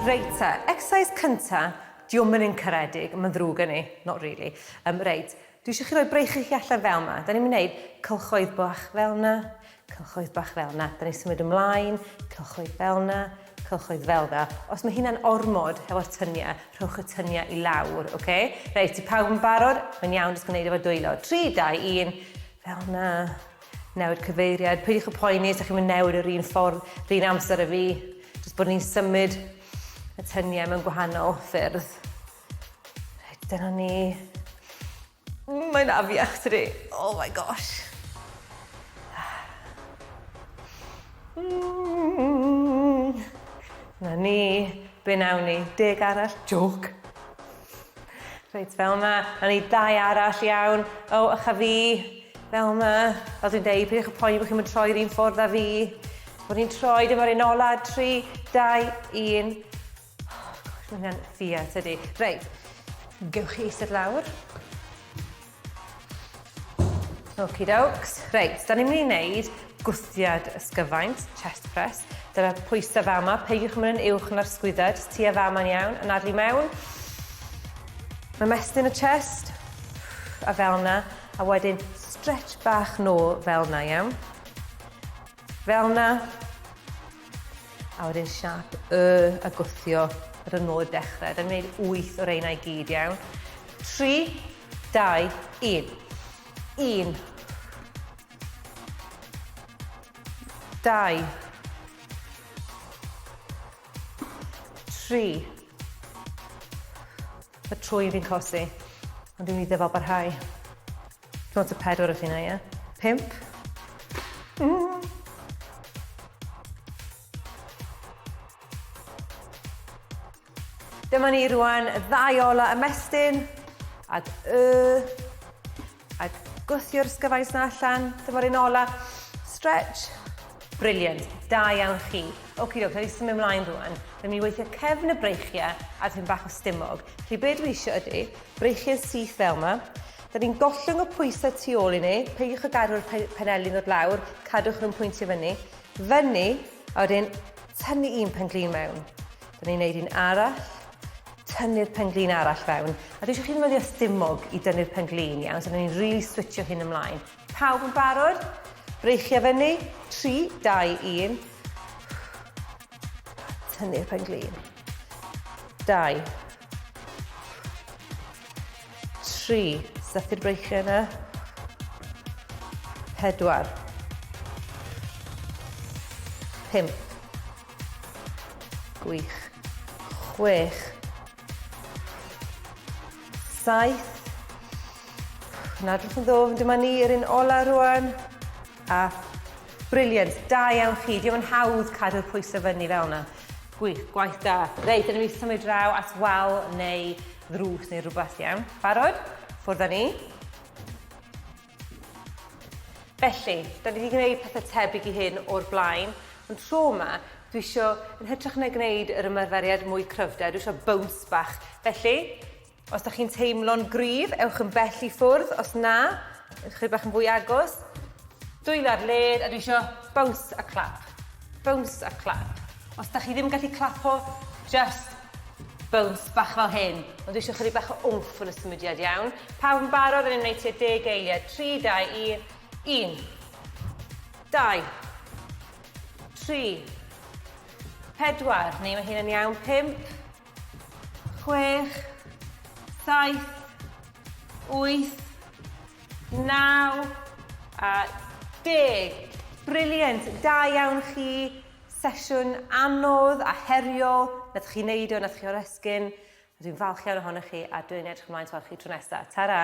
Reit ta, exercise cynta, diwm yn un caredig, mae'n ddrwg yn ni, not really. Reit, dwi eisiau chi roi breichio chi allan fel yma. Da ni'n mynd i wneud cylchoedd bach fel yna, cylchoedd bach fel yna. Da ni'n symud ymlaen, cylchoedd fel yna, cylchoedd fel yna. Os mae hynna'n ormod hefo'r tyniau, rhowch y tyniau i lawr, oce? Reit, ti pawb yn barod? Mae'n iawn, jyst gwneud efo dwylo. 3, 2, 1, fel yna. Newid cyfeiriad. Peidiwch y poeni, os ydych chi'n mynd newid yr un ffordd, yr un amser y fi. Jyst bod ni'n symud y tyniau mewn gwahanol ffyrdd. Reit, dyna ni. Mae'n afiach, tydi? Oh my gosh. Na ni. Be nawn ni? 10 arall. Joke. Reit, fel yma. Na ni 2 arall iawn. O, ycha fi. Fel yma. Fel dwi'n deud, peidiwch y poeni bod chi'n mynd troi'r un ffordd â fi. Bod ni'n troi, dyma'r un ola. 3, 2, 1. Oh, gosh, mae'n ffia, tydi. Reit, gewch chi eistedd lawr. Okey-dokes. Reit, da ni'n mynd i wneud gwthiad ysgyfaint, chest press. Dyna pwysau fa yma, peidiwch yn mynd yn uwch na'r sgwyddau, jyst tua fa yma'n iawn, yn adlu mewn. Mae mestyn y chest, a fel yna, a wedyn stretch bach nôl fel yna, iawn. Fel yna, a wedyn siap a gwthio ar y nôl dechrau. Da ni'n gwneud 8 o'r einau i gyd, iawn. 3, 2, 1. 1. 2. 3. Y trwy fi'n cosi, ond dwi'n iddo fel barhau. Dwi'n meddwl 4 wrth hynna, ie? 5. Dyma ni rwan, y 2 ola ymestyn, ag ag gwthio'r sgyfaint na allan, dyma'r un ola, stretch. Brilliant, da iawn chi. Okey-doke, da ni symud ymlaen rwan. Rydyn ni weithio cefn y breichiau a ddim bach o stumog. Felly be dwi eisiau ydy, breichiau syth fel yma. Da ni'n gollwng y pwysau tu ôl i ni, peidiwch o gadw'r penelyn o'r lawr, cadwch nhw'n pwyntio fyny. Fyny, a wedyn tynnu un penglin mewn. Da ni'n neud un arall, tynnu'r penglin arall fewn. A dwi eisiau chi ddefnyddio stumog i dynnu'r penglin, iawn, so da ni'n really switcho hyn ymlaen. Pawb yn barod? Breichiau fyny, 3, 2, 1. Tynnu'r penglin. 2. 3. Sythu'r breichiau yna. 4. 5. Gwych. 6. 7. Nadwch yn ddofn, dyma ni yr un ola rwan. A brilliant, da iawn chi. Diolch yn hawdd cadw'r pwysau fyny fel yna. Gwych, gwaith da. Reit, dyna ni symud draw at wal neu ddrws neu rhywbeth iawn. Barod? Ffwrdd â ni. Felly, da ni wedi gwneud pethau tebyg i hyn o'r blaen. Ond tro yma, dwi eisiau, yn hytrach na gwneud yr ymarferiad mwy cryfder, dwi eisiau bounce bach. Felly, os da chi'n teimlo'n gryf, ewch yn bell i ffwrdd. Os na, chydig bach yn fwy agos. Dwylo ar led, a dwi eisiau bounce a clap. Bounce a clap. Os da chi ddim yn gallu clapo, just bounce bach fel hyn. Ond dwi eisiau chydig bach o wmff yn y symudiad iawn. Pawb yn barod yn ymwneud tua 10 eiliad. 3, 2, 1. 1. 2. 3. 4. Neu mae hyn yn iawn. 5. 6. 7. 8. 9. A 10. Briliant, da iawn chi. Sesiwn anodd a heriol. Nath chi wneud o, nath chi oresgyn. Dwi'n falch iawn ohonoch chi a dwi'n edrych ymlaen to chi tro nesaf. Tara!